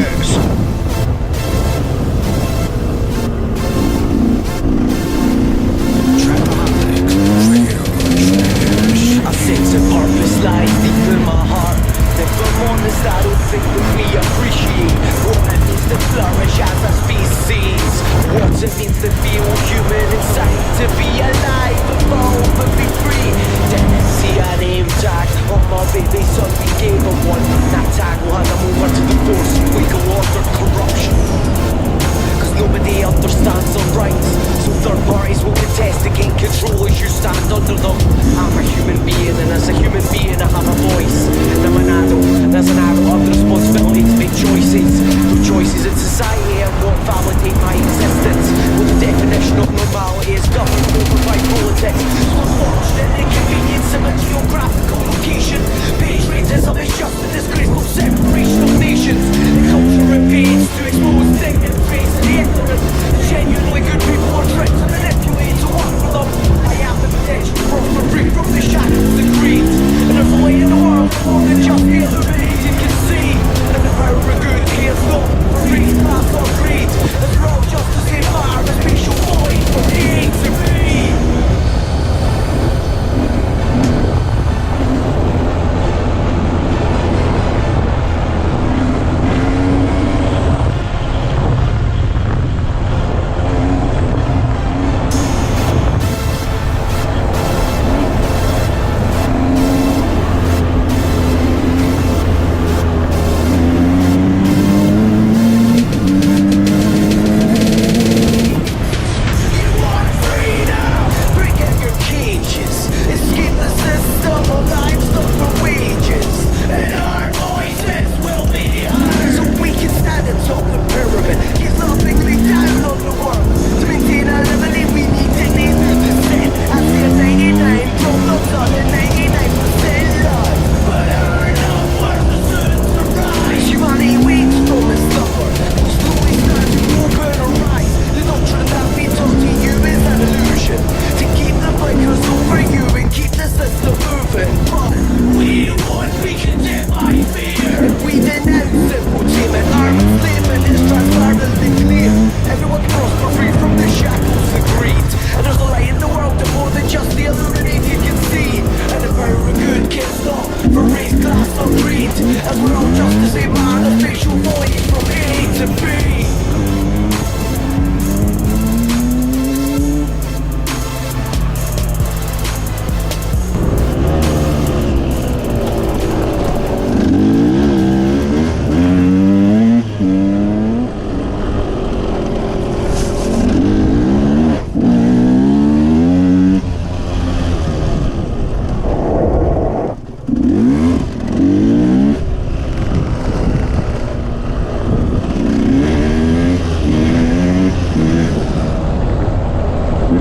news. A sense of purpose lies deep in my heart. If I'm honest, I don't think that we appreciate what it means to flourish as a species. What it means to feel human inside, to be alive, evolve and be free. Didn't see a name tag on my baby son, we gave him one. That tag will hand him over to the force, we go order corruption. Cause nobody understands their rights, so third parties will contest to gain control as you stand under them. I'm a human being, and as a human being I have a voice. And I'm an adult, and as an adult I have the responsibility to make choices. No choices in society and what validate my existence. Well, the definition of normality is governed over by politics. So unfortunate inconvenience of a geographical location. Patriotism is just a disgraceful separation of nations. The culture invades to expose ignorant face and the ignorant. Genuinely good people are tricked and manipulated to work for them. I have the potential to prosper free from the shackles of greed. And there's a light in the world more than just the illuminate you can see. And the power of good cares not for race, class or creed. As we're all just the same matter as spatial void from A to B.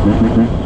Mm-hmm.